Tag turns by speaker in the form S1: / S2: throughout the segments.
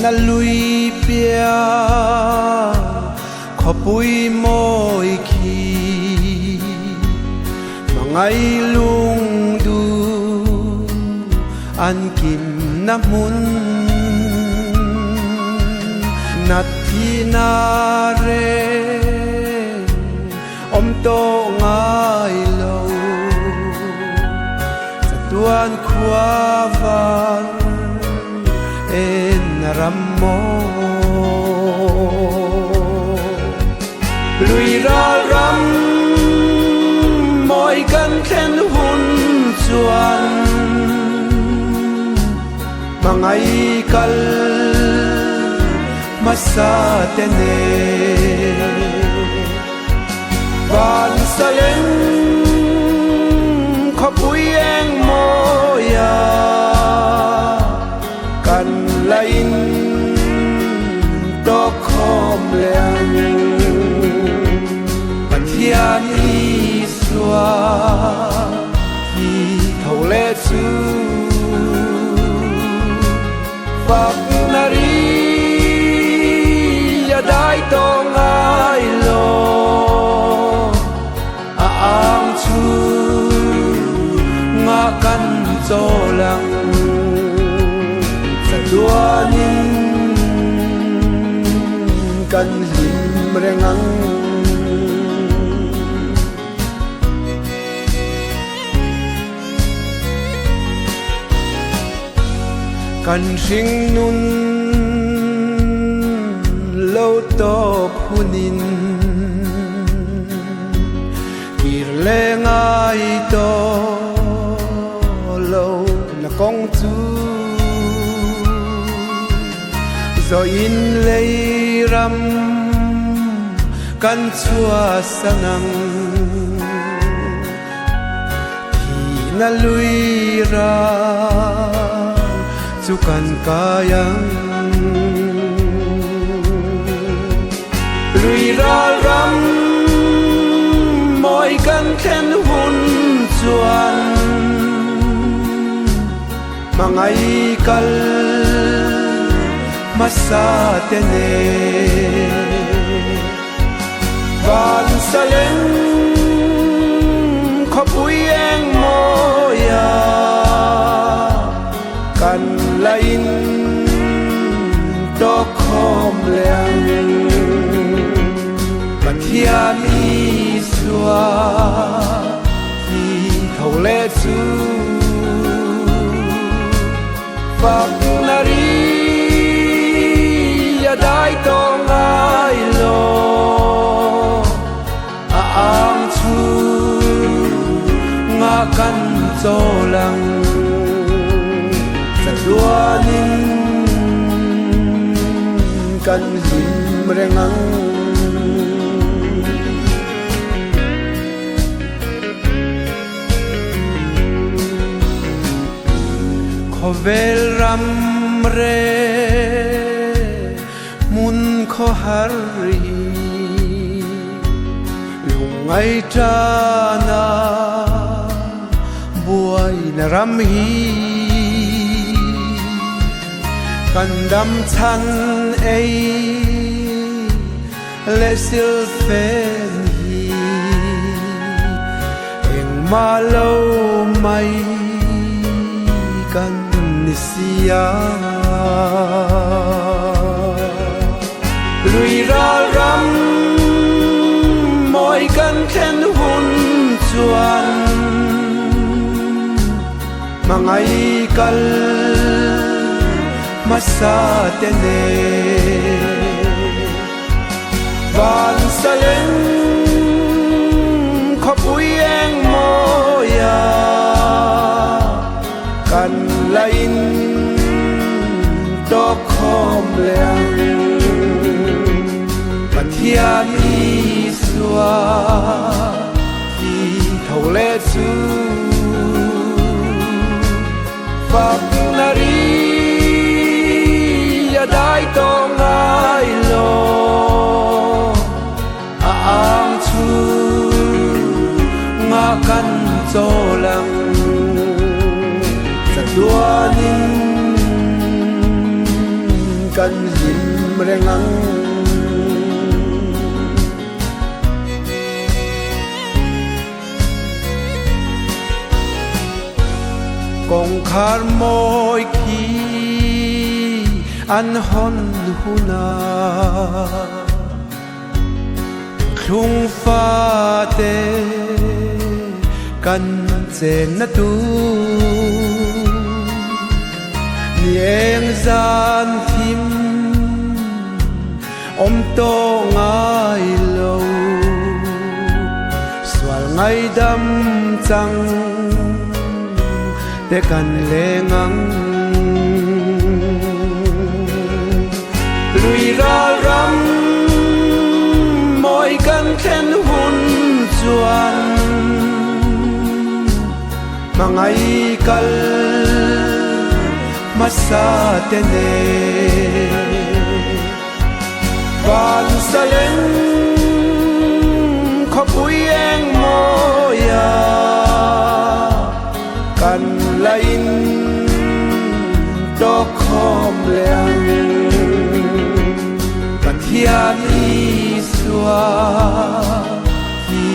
S1: na lui pia khó bụi môi khi mà ngay lung du an kim na mun nat thi na re to ngai lâu sa tuan khua van en ram mo lui ra ram moi kan khen hun chuan mangai kal masa tene van salen khó bụi em moya kan lain to khom leang pan hian i xua thì thâu lệ chu phật nari ya dai to ngai lo ang chu nga kan cho lang sa duanin kan him rengang kan sing nun lo to punin le ngai to lâu là công chu rồi in lấy ram căn chua sanang thì na lui ra chu kan kayang lui ra ram moi kan khen hun chuan mangai kal masa tene van salen khó bụi em moya kan lain to khom leang pan hian i xua thì thâu lệ chu phật nari ya dai to ngai lo ang chu nga kan cho lang sa duanin kan him rengang vel ram re mun kho har ri lung ai cha na buai na ram hi kan dam chan ei le sil fen hi eng ma lo mai kan sia lui ra ram moi kan khen hun chuan mangai kal masa tene van salen khó bụi em moya kan lain to khom leang pan hian i xua thì thâu lệ chu phật nari ya dai to ngai lo ang chu nga kan cho lang duanin kan him rengang kong khar moi khi an hon huna khung pha te kan chen na tu nieng gian thim om to ngai lo swal ngai dam chang te kan lengang lui ra ram moi kan khen hun chuan mangai kal masa tene van salen khopui eng moya kan lain to khom leang pathian iswa hi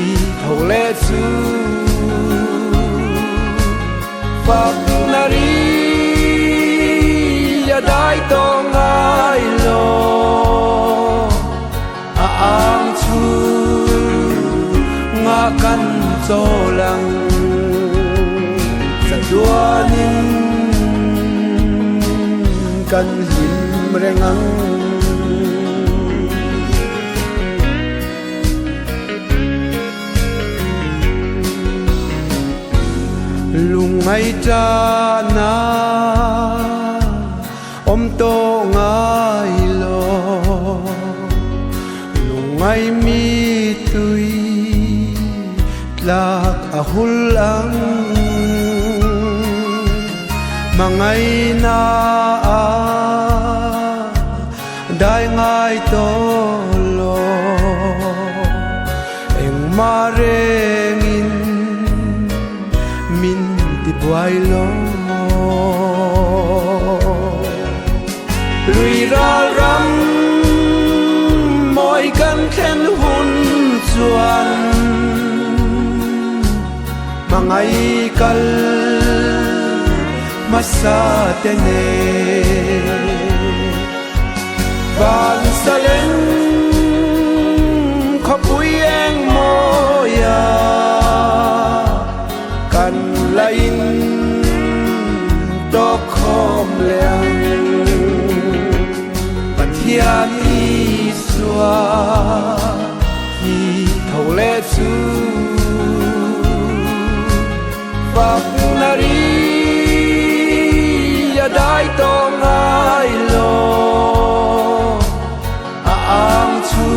S1: thole chu phak nari ya dai to ngai lo a ang chu nga kan cho lang duanin kan him rengang lungai ta na om to ngai lo lungai mi tui tlak ahulang mangai na dai ngai to lo eng marengin min ti buai lo lui ra ram moi kan khen hun chuan mangai kal masa tene van salen khopui eng moya kan lain to khom leang pathian iswa hi thole chu phak nari dai to ngai lo a ang chu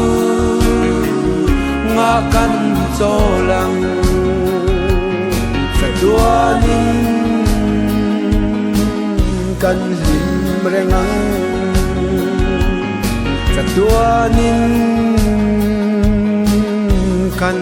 S1: nga kan cho lang sa duanin kan him rengang sa duanin kan